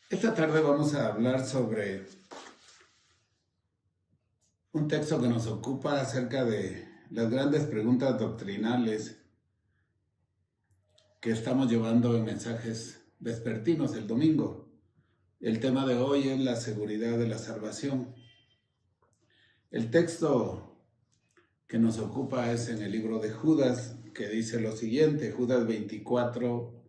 Esta tarde vamos a hablar sobre un texto que nos ocupa acerca de las grandes preguntas doctrinales que estamos llevando en mensajes vespertinos el domingo. El tema de hoy es la seguridad de la salvación. El texto que nos ocupa es en el libro de Judas, que dice lo siguiente, Judas 24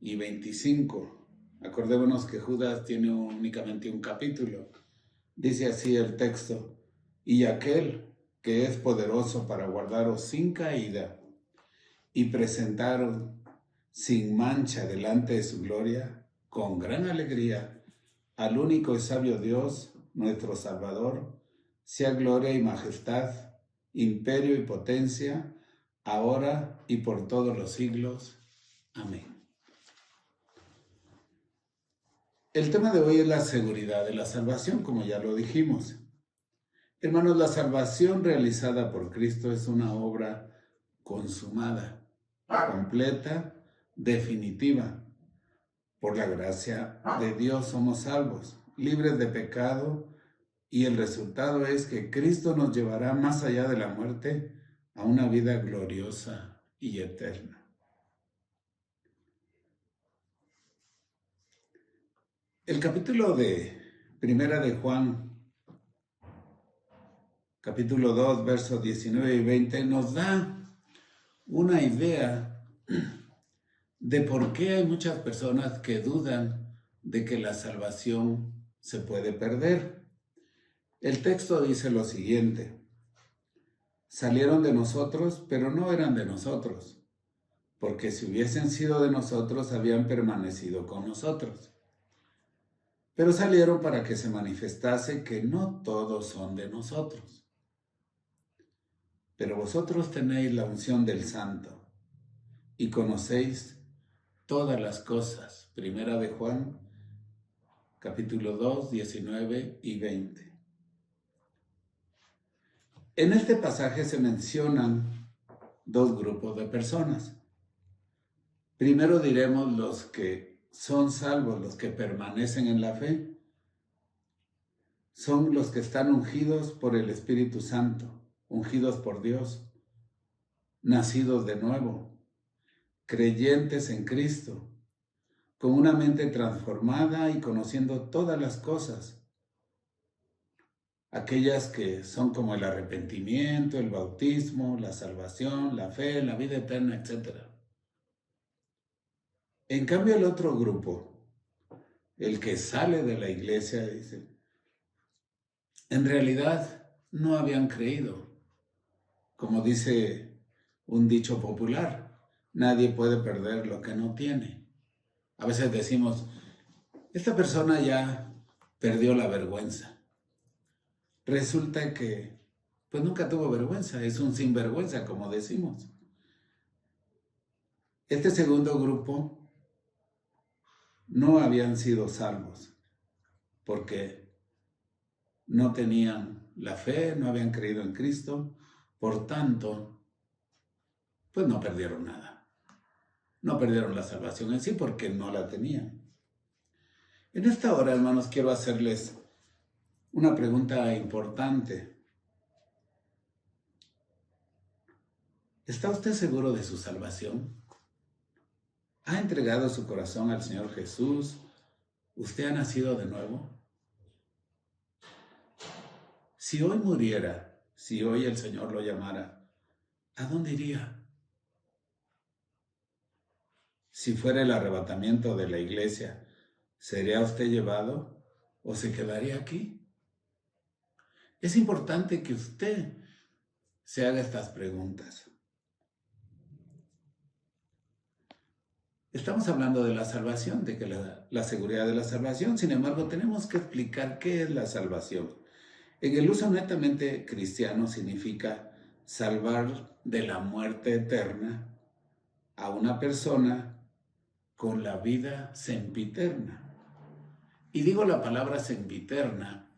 y 25. Acordémonos que Judas tiene únicamente un capítulo. Dice así el texto: y aquel que es poderoso para guardaros sin caída y presentaros sin mancha delante de su gloria, con gran alegría, al único y sabio Dios, nuestro Salvador, sea gloria y majestad, imperio y potencia, ahora y por todos los siglos. Amén. El tema de hoy es la seguridad de la salvación, como ya lo dijimos. Hermanos, la salvación realizada por Cristo es una obra consumada, completa, definitiva. Por la gracia de Dios somos salvos, libres de pecado, y el resultado es que Cristo nos llevará más allá de la muerte a una vida gloriosa y eterna. El capítulo de Primera de Juan, capítulo 2, versos 19 y 20, nos da una idea de por qué hay muchas personas que dudan de que la salvación se puede perder. El texto dice lo siguiente: salieron de nosotros, pero no eran de nosotros, porque si hubiesen sido de nosotros, habían permanecido con nosotros. Pero salieron para que se manifestase que no todos son de nosotros. Pero vosotros tenéis la unción del Santo y conocéis todas las cosas. Primera de Juan, capítulo 2, 19 y 20. En este pasaje se mencionan dos grupos de personas. Primero diremos los que son salvos, los que permanecen en la fe. Son los que están ungidos por el Espíritu Santo, ungidos por Dios, nacidos de nuevo, creyentes en Cristo, con una mente transformada y conociendo todas las cosas, aquellas que son como el arrepentimiento, el bautismo, la salvación, la fe, la vida eterna, etc. En cambio, el otro grupo, el que sale de la iglesia, dice, en realidad no habían creído. Como dice un dicho popular, nadie puede perder lo que no tiene. A veces decimos, esta persona ya perdió la vergüenza. Resulta que pues nunca tuvo vergüenza, es un sinvergüenza, como decimos. Este segundo grupo no habían sido salvos porque no tenían la fe, no habían creído en Cristo, por tanto, pues no perdieron nada. No perdieron la salvación en sí porque no la tenían. En esta hora, hermanos, quiero hacerles una pregunta importante. ¿Está usted seguro de su salvación? ¿Ha entregado su corazón al Señor Jesús? ¿Usted ha nacido de nuevo? Si hoy muriera, si hoy el Señor lo llamara, ¿a dónde iría? Si fuera el arrebatamiento de la iglesia, ¿sería usted llevado o se quedaría aquí? Es importante que usted se haga estas preguntas. Estamos hablando de la salvación, de que la seguridad de la salvación. Sin embargo, tenemos que explicar qué es la salvación. En el uso netamente cristiano significa salvar de la muerte eterna a una persona con la vida sempiterna. Y digo la palabra sempiterna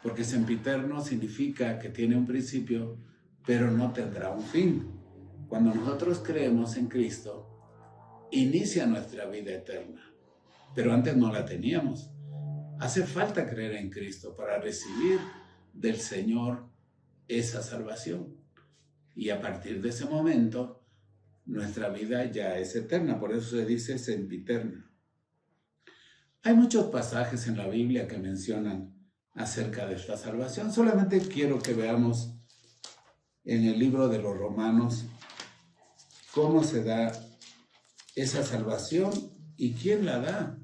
porque sempiterno significa que tiene un principio, pero no tendrá un fin. Cuando nosotros creemos en Cristo, inicia nuestra vida eterna. pero antes no la teníamos. Hace falta creer en Cristo para recibir del Señor esa salvación. Y a partir de ese momento, nuestra vida ya es eterna, por eso se dice sempiterna. Hay muchos pasajes en la Biblia que mencionan acerca de esta salvación. Solamente quiero que veamos en el libro de los Romanos cómo se da esa salvación y quién la da.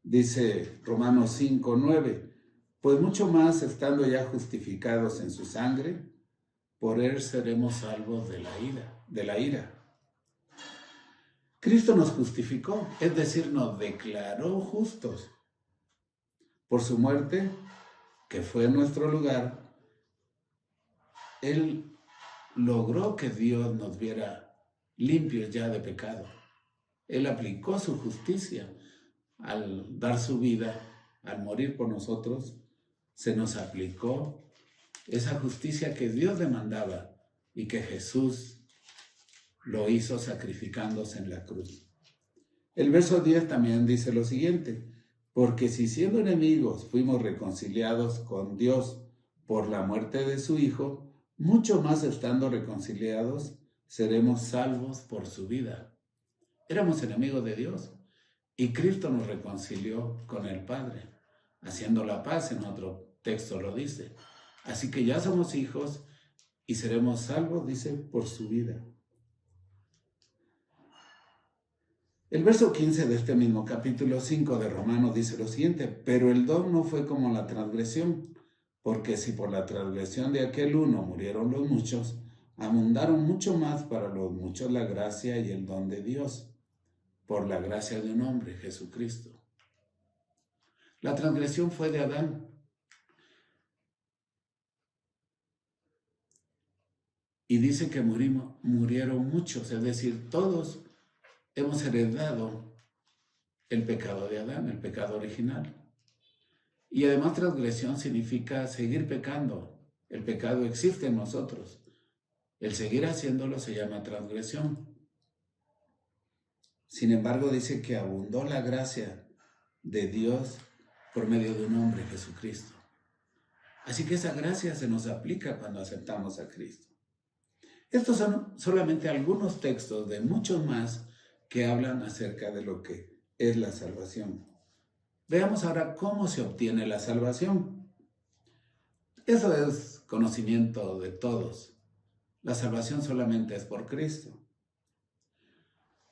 Dice Romanos 5:9, pues mucho más estando ya justificados en su sangre, por él seremos salvos de la ira. Cristo nos justificó, es decir, nos declaró justos. Por su muerte, que fue en nuestro lugar, Él logró que Dios nos viera limpios ya de pecado. Él aplicó su justicia al dar su vida, al morir por nosotros, se nos aplicó esa justicia que Dios demandaba y que Jesús lo hizo sacrificándose en la cruz. El verso 10 también dice lo siguiente, porque si siendo enemigos fuimos reconciliados con Dios por la muerte de su Hijo, mucho más estando reconciliados seremos salvos por su vida. Éramos enemigos de Dios y Cristo nos reconcilió con el Padre, haciendo la paz, en otro texto lo dice. Así que ya somos hijos y seremos salvos, dice, por su vida. El verso 15 de este mismo capítulo 5 de Romanos dice lo siguiente, pero el don no fue como la transgresión, porque si por la transgresión de aquel uno murieron los muchos, abundaron mucho más para los muchos la gracia y el don de Dios, por la gracia de un hombre, Jesucristo. La transgresión fue de Adán. Y dice que murieron muchos, es decir, todos hemos heredado el pecado de Adán, el pecado original. Y además transgresión significa seguir pecando. El pecado existe en nosotros. El seguir haciéndolo se llama transgresión. Sin embargo, dice que abundó la gracia de Dios por medio de un hombre, Jesucristo. Así que esa gracia se nos aplica cuando aceptamos a Cristo. Estos son solamente algunos textos de muchos más que hablan acerca de lo que es la salvación. Veamos ahora cómo se obtiene la salvación. Eso es conocimiento de todos. La salvación solamente es por Cristo.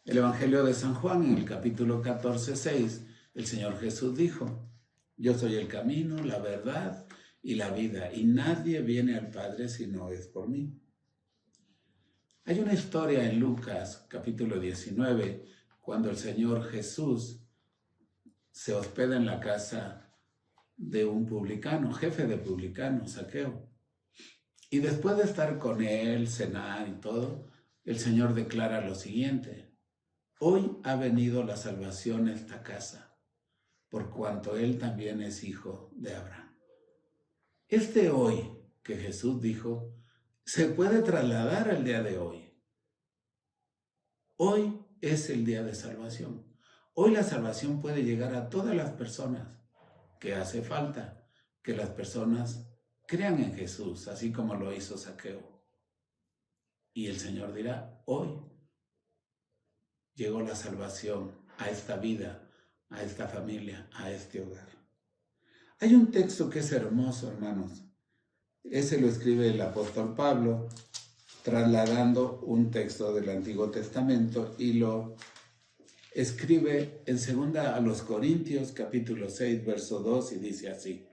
El Evangelio de San Juan, en el capítulo 14:6, el Señor Jesús dijo, yo soy el camino, la verdad y la vida, y nadie viene al Padre si no es por mí. Hay una historia en Lucas, capítulo 19, cuando el Señor Jesús se hospeda en la casa de un publicano, jefe de publicanos, Zaqueo. Y después de estar con él, cenar y todo, el Señor declara lo siguiente, hoy ha venido la salvación a esta casa, por cuanto él también es hijo de Abraham. Este hoy que Jesús dijo, se puede trasladar al día de hoy. Hoy es el día de salvación. Hoy la salvación puede llegar a todas las personas que hace falta que las personas crean en Jesús, así como lo hizo Zaqueo. Y el Señor dirá, hoy llegó la salvación a esta vida, a esta familia, a este hogar. Hay un texto que es hermoso, hermanos. Ese lo escribe el apóstol Pablo, trasladando un texto del Antiguo Testamento y lo escribe en 2 Corintios, capítulo 6, verso 2, y dice así.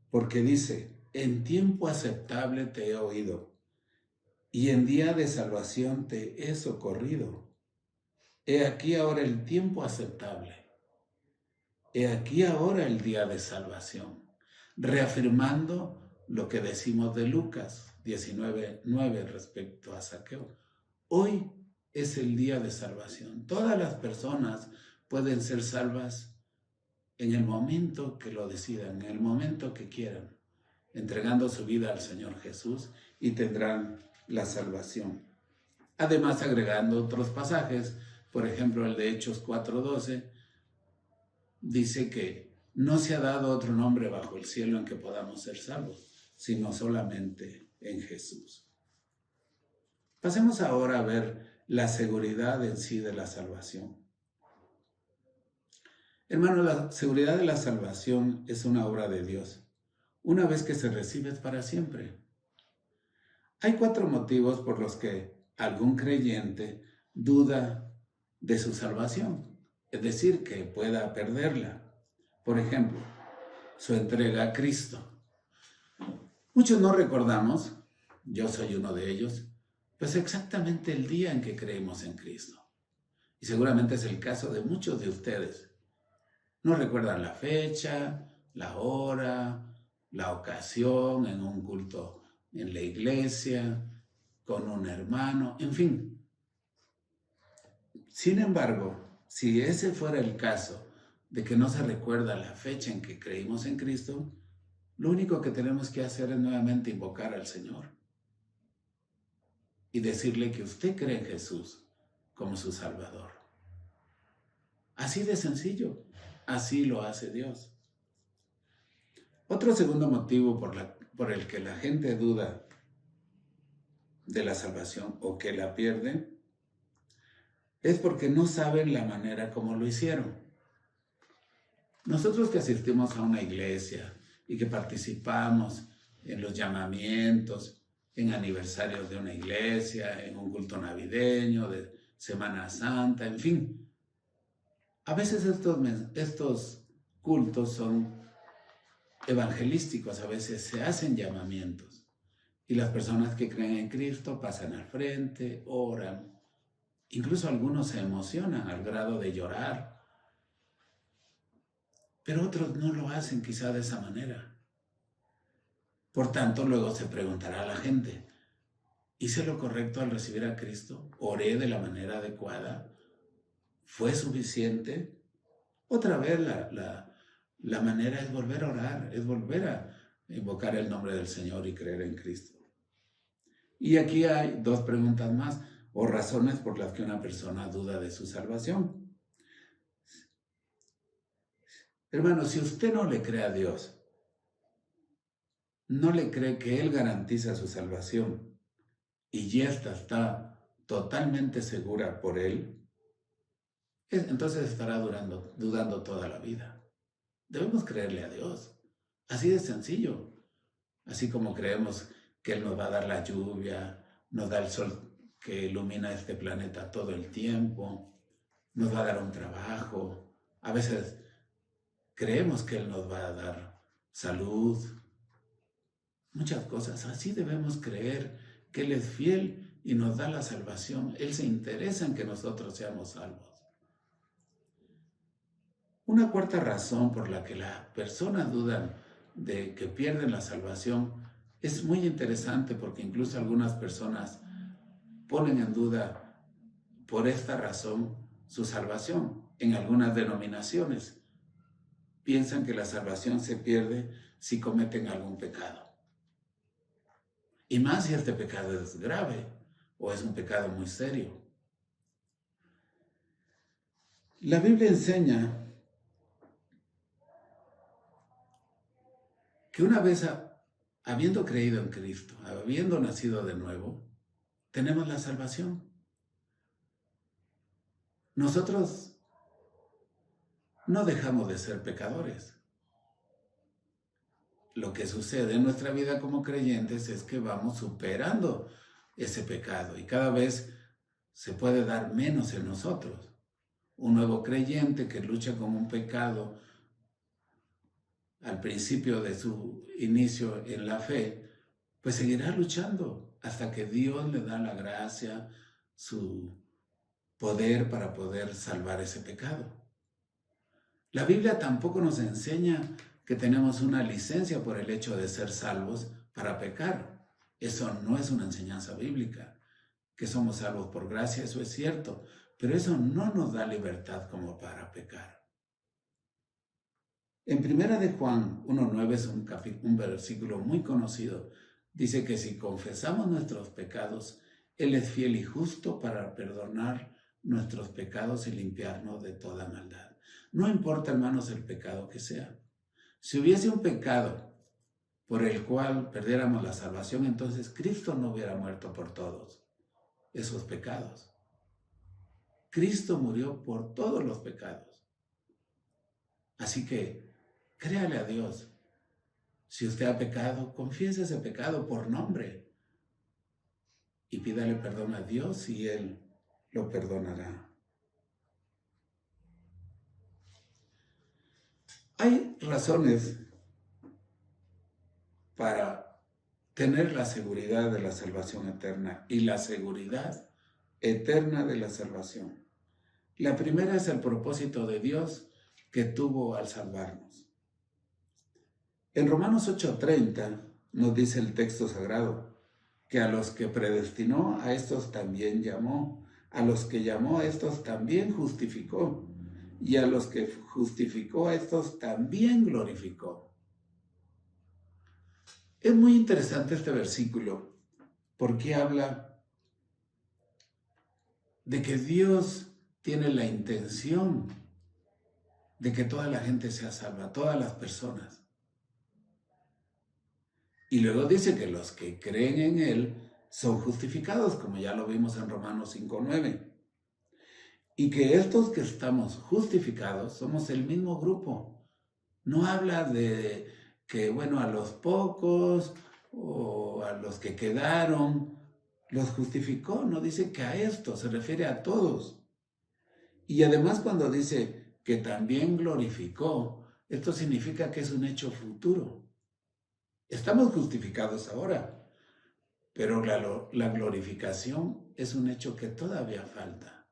Porque dice, en tiempo aceptable te he oído, y en día de salvación te he socorrido. He aquí ahora el tiempo aceptable. He aquí ahora el día de salvación. Reafirmando lo que decimos de Lucas 19:9 respecto a Zaqueo. Hoy es el día de salvación. Todas las personas pueden ser salvas en el momento que lo decidan, en el momento que quieran, entregando su vida al Señor Jesús y tendrán la salvación. Además, agregando otros pasajes, por ejemplo, el de Hechos 4:12, dice que no se ha dado otro nombre bajo el cielo en que podamos ser salvos, sino solamente en Jesús. Pasemos ahora a ver la seguridad en sí de la salvación. Hermano, la seguridad de la salvación es una obra de Dios. Una vez que se recibe es para siempre. Hay 4 motivos por los que algún creyente duda de su salvación, es decir, que pueda perderla. Por ejemplo, su entrega a Cristo. Muchos no recordamos, yo soy uno de ellos, pues exactamente el día en que creemos en Cristo. Y seguramente es el caso de muchos de ustedes. No recuerdan la fecha, la hora, la ocasión, en un culto en la iglesia, con un hermano, en fin. Sin embargo, si ese fuera el caso de que no se recuerda la fecha en que creímos en Cristo, lo único que tenemos que hacer es nuevamente invocar al Señor y decirle que usted cree en Jesús como su Salvador. Así de sencillo, así lo hace Dios. Otro segundo motivo por el que la gente duda de la salvación o que la pierde es porque no saben la manera como lo hicieron. Nosotros que asistimos a una iglesia y que participamos en los llamamientos, en aniversarios de una iglesia, en un culto navideño, de Semana Santa, en fin. A veces estos cultos son evangelísticos, a veces se hacen llamamientos y las personas que creen en Cristo pasan al frente, oran, incluso algunos se emocionan al grado de llorar, pero otros no lo hacen quizá de esa manera. Por tanto, luego se preguntará a la gente, ¿hice lo correcto al recibir a Cristo? ¿Oré de la manera adecuada? ¿Fue suficiente? Otra vez la manera es volver a orar, es volver a invocar el nombre del Señor y creer en Cristo. Y aquí hay 2 preguntas más, o razones por las que una persona duda de su salvación. Hermano, si usted no le cree a Dios, no le cree que Él garantiza su salvación y ya está totalmente segura por Él, entonces estará dudando toda la vida. Debemos creerle a Dios, así de sencillo. Así como creemos que Él nos va a dar la lluvia, nos da el sol que ilumina este planeta todo el tiempo, nos va a dar un trabajo. A veces creemos que Él nos va a dar salud, muchas cosas. Así debemos creer que Él es fiel y nos da la salvación. Él se interesa en que nosotros seamos salvos. Una cuarta razón por la que las personas dudan de que pierden la salvación es muy interesante, porque incluso algunas personas ponen en duda por esta razón su salvación. En algunas denominaciones piensan que la salvación se pierde si cometen algún pecado. Y más si este pecado es grave o es un pecado muy serio. La Biblia enseña que una vez habiendo creído en Cristo, habiendo nacido de nuevo, tenemos la salvación. Nosotros no dejamos de ser pecadores. Lo que sucede en nuestra vida como creyentes es que vamos superando ese pecado y cada vez se puede dar menos en nosotros. Un nuevo creyente que lucha con un pecado al principio de su inicio en la fe, pues seguirá luchando hasta que Dios le da la gracia, su poder para poder salvar ese pecado. La Biblia tampoco nos enseña que tenemos una licencia por el hecho de ser salvos para pecar. Eso no es una enseñanza bíblica. Que somos salvos por gracia, eso es cierto, pero eso no nos da libertad como para pecar. En 1 de Juan 1:9 es un versículo muy conocido. Dice que si confesamos nuestros pecados, Él es fiel y justo para perdonar nuestros pecados y limpiarnos de toda maldad. No importa, hermanos, el pecado que sea. Si hubiese un pecado por el cual perdiéramos la salvación, entonces Cristo no hubiera muerto por todos esos pecados. Cristo murió por todos los pecados. Así que créale a Dios. Si usted ha pecado, confiese ese pecado por nombre y pídale perdón a Dios y Él lo perdonará. Hay razones para tener la seguridad de la salvación eterna y la seguridad eterna de la salvación. La primera es el propósito de Dios que tuvo al salvarnos. En Romanos 8:30 nos dice el texto sagrado que a los que predestinó, a estos también llamó, a los que llamó, a estos también justificó, y a los que justificó, a estos también glorificó. Es muy interesante este versículo porque habla de que Dios tiene la intención de que toda la gente sea salva, todas las personas. Y luego dice que los que creen en Él son justificados, como ya lo vimos en Romanos 5:9. Y que estos que estamos justificados somos el mismo grupo. No habla de que, bueno, a los pocos o a los que quedaron, los justificó. No dice que a estos, se refiere a todos. Y además cuando dice que también glorificó, esto significa que es un hecho futuro. Estamos justificados ahora, pero la glorificación es un hecho que todavía falta.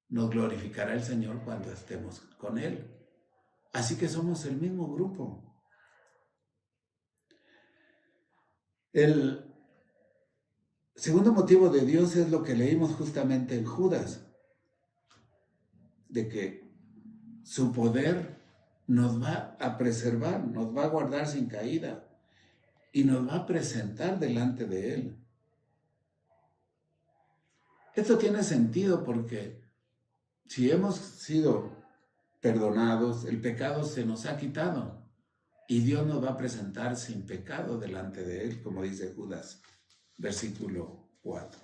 Nos glorificará el Señor cuando estemos con Él. Así que somos el mismo grupo. El segundo motivo de Dios es lo que leímos justamente en Judas, de que su poder nos va a preservar, nos va a guardar sin caída y nos va a presentar delante de Él. Esto tiene sentido porque si hemos sido perdonados, el pecado se nos ha quitado y Dios nos va a presentar sin pecado delante de Él, como dice Judas, versículo 4.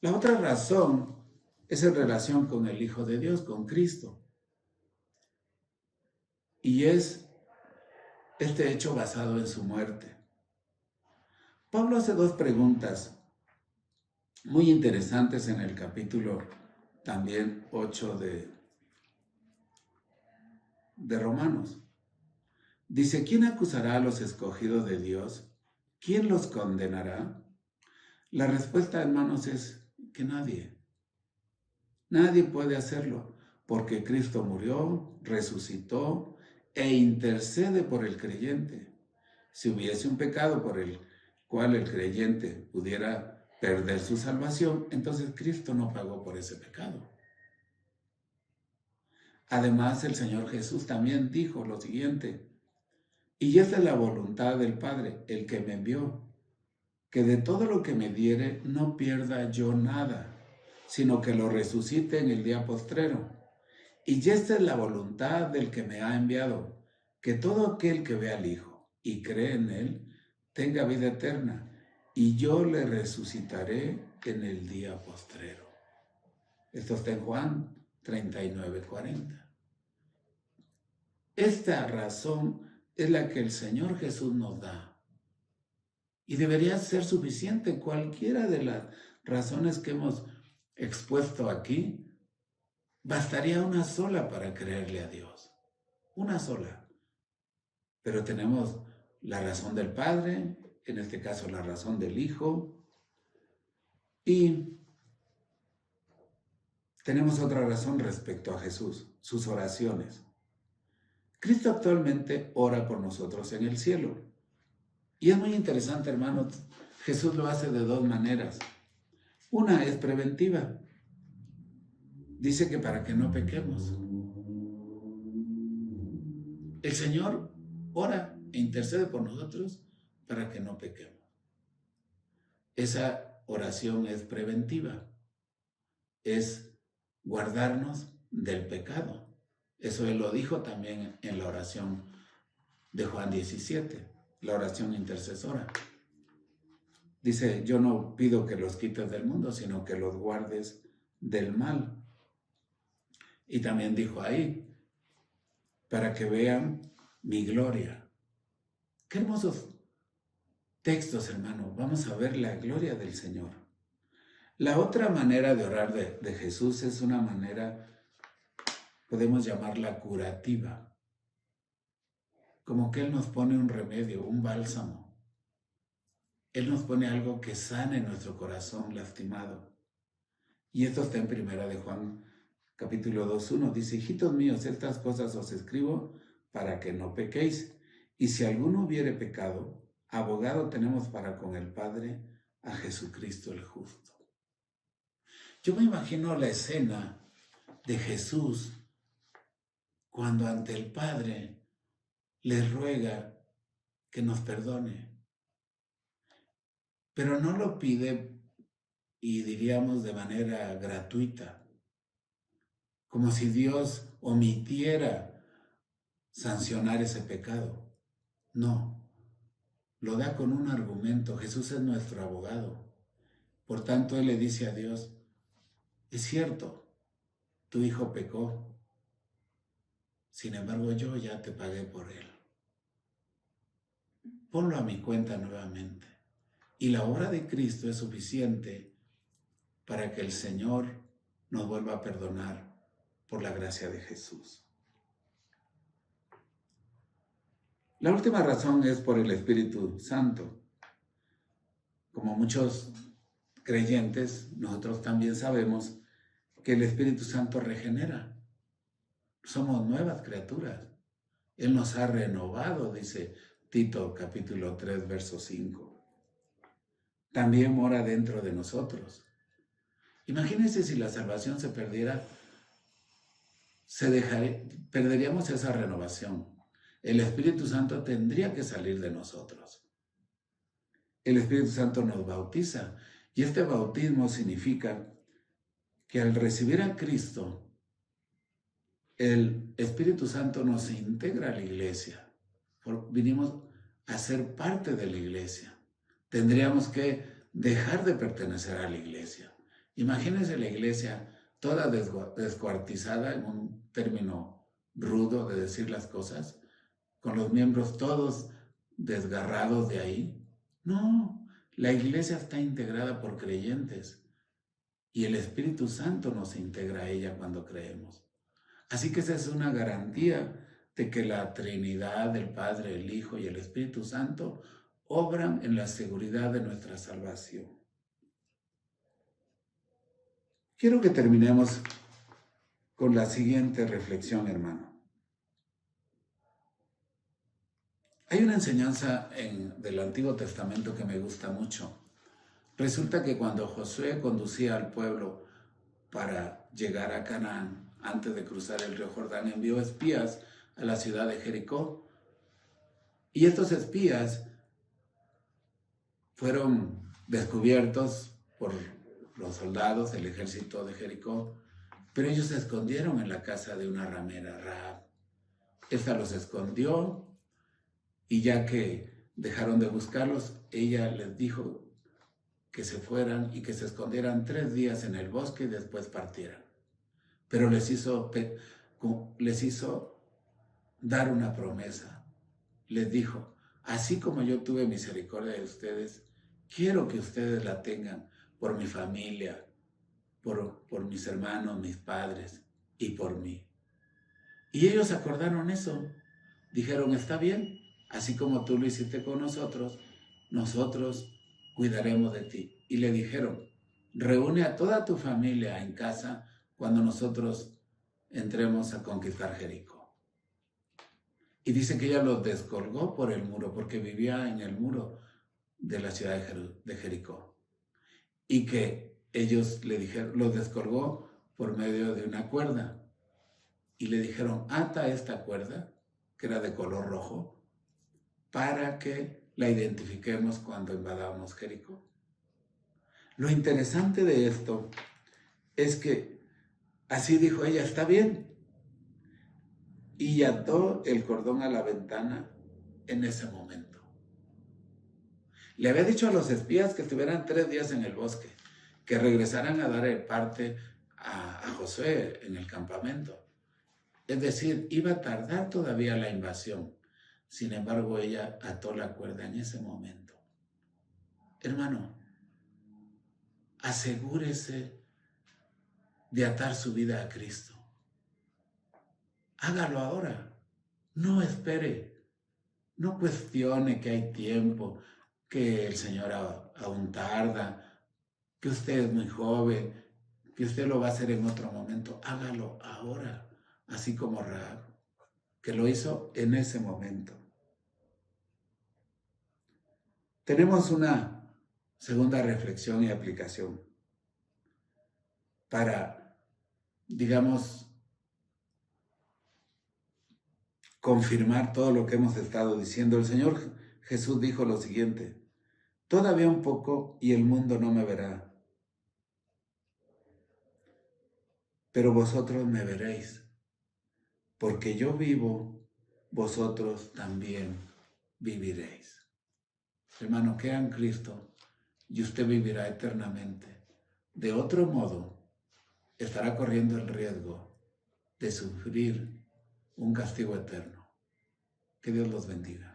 La otra razón es en relación con el Hijo de Dios, con Cristo. Y es este hecho basado en su muerte. Pablo hace dos preguntas muy interesantes en el capítulo también 8 de Romanos. Dice, ¿quién acusará a los escogidos de Dios? ¿Quién los condenará? La respuesta, hermanos, es que nadie. Nadie puede hacerlo, porque Cristo murió, resucitó e intercede por el creyente. Si hubiese un pecado por el cual el creyente pudiera perder su salvación, entonces Cristo no pagó por ese pecado. Además, el Señor Jesús también dijo lo siguiente, y esta es la voluntad del Padre, el que me envió, que de todo lo que me diere no pierda yo nada, sino que lo resucite en el día postrero. Y esta es la voluntad del que me ha enviado, que todo aquel que ve al Hijo y cree en Él, tenga vida eterna, y yo le resucitaré en el día postrero. Esto está en Juan 39:40. Esta razón es la que el Señor Jesús nos da. Y debería ser suficiente. Cualquiera de las razones que hemos expuesto aquí, bastaría una sola para creerle a Dios. Una sola. Pero tenemos la razón del Padre, en este caso la razón del Hijo, y tenemos otra razón respecto a Jesús, sus oraciones. Cristo actualmente ora por nosotros en el cielo. Y es muy interesante, hermanos, Jesús lo hace de dos maneras. Una es preventiva. Dice que para que no pequemos. El Señor ora e intercede por nosotros para que no pequemos. Esa oración es preventiva. Es guardarnos del pecado. Eso él lo dijo también en la oración de Juan 17, la oración intercesora. Dice, yo no pido que los quites del mundo, sino que los guardes del mal. Y también dijo ahí, para que vean mi gloria. Qué hermosos textos, hermano. Vamos a ver la gloria del Señor. La otra manera de orar de Jesús es una manera, podemos llamarla curativa. Como que Él nos pone un remedio, un bálsamo. Él nos pone algo que sane nuestro corazón lastimado. Y esto está en Primera de Juan, capítulo 2:1. Dice, hijitos míos, estas cosas os escribo para que no pequéis. Y si alguno hubiere pecado, abogado tenemos para con el Padre, a Jesucristo el justo. Yo me imagino la escena de Jesús cuando ante el Padre le ruega que nos perdone. Pero no lo pide, y diríamos de manera gratuita, como si Dios omitiera sancionar ese pecado. No, lo da con un argumento. Jesús es nuestro abogado. Por tanto, Él le dice a Dios, es cierto, tu hijo pecó, sin embargo yo ya te pagué por él. Ponlo a mi cuenta nuevamente. Y la obra de Cristo es suficiente para que el Señor nos vuelva a perdonar por la gracia de Jesús. La última razón es por el Espíritu Santo. Como muchos creyentes, nosotros también sabemos que el Espíritu Santo regenera. Somos nuevas criaturas. Él nos ha renovado, dice Tito capítulo 3, verso 5. También mora dentro de nosotros. Imagínense si la salvación se perdiera, perderíamos esa renovación. El Espíritu Santo tendría que salir de nosotros. El Espíritu Santo nos bautiza y este bautismo significa que al recibir a Cristo, el Espíritu Santo nos integra a la iglesia. Vinimos a ser parte de la iglesia. Tendríamos que dejar de pertenecer a la iglesia. Imagínense la iglesia toda descuartizada, en un término rudo de decir las cosas, con los miembros todos desgarrados de ahí. No, la iglesia está integrada por creyentes y el Espíritu Santo nos integra a ella cuando creemos. Así que esa es una garantía de que la Trinidad, el Padre, el Hijo y el Espíritu Santo obran en la seguridad de nuestra salvación. Quiero que terminemos con la siguiente reflexión, hermano. Hay una enseñanza del Antiguo Testamento que me gusta mucho. Resulta que cuando Josué conducía al pueblo para llegar a Canaán, antes de cruzar el río Jordán, envió espías a la ciudad de Jericó. Y estos espías fueron descubiertos por los soldados del ejército de Jericó, pero ellos se escondieron en la casa de una ramera, Rahab. Esta los escondió y ya que dejaron de buscarlos, ella les dijo que se fueran y que se escondieran 3 días en el bosque y después partieran. Pero les hizo dar una promesa. Les dijo, así como yo tuve misericordia de ustedes, quiero que ustedes la tengan por mi familia, por mis hermanos, mis padres y por mí. Y ellos acordaron eso. Dijeron, está bien, así como tú lo hiciste con nosotros, nosotros cuidaremos de ti. Y le dijeron, reúne a toda tu familia en casa cuando nosotros entremos a conquistar Jericó. Y dice que ella los descolgó por el muro, porque vivía en el muro de la ciudad de Jericó. Y que ellos le dijeron, los descolgó por medio de una cuerda. Y le dijeron, ata esta cuerda, que era de color rojo, para que la identifiquemos cuando invadamos Jericó. Lo interesante de esto es que así dijo ella, está bien. y ató el cordón a la ventana en ese momento. Le había dicho a los espías que estuvieran 3 días en el bosque, que regresaran a dar parte a Josué en el campamento. Es decir, iba a tardar todavía la invasión. Sin embargo, ella ató la cuerda en ese momento. Hermano, asegúrese de atar su vida a Cristo. Hágalo ahora. No espere. No cuestione que hay tiempo, que el Señor aún tarda, que usted es muy joven, que usted lo va a hacer en otro momento. Hágalo ahora, así como Rahab, que lo hizo en ese momento. Tenemos una segunda reflexión y aplicación para, digamos, confirmar todo lo que hemos estado diciendo. El Señor Jesús dijo lo siguiente: todavía un poco y el mundo no me verá, pero vosotros me veréis, porque yo vivo, vosotros también viviréis. Hermano, crea en Cristo y usted vivirá eternamente. De otro modo, estará corriendo el riesgo de sufrir un castigo eterno. Que Dios los bendiga.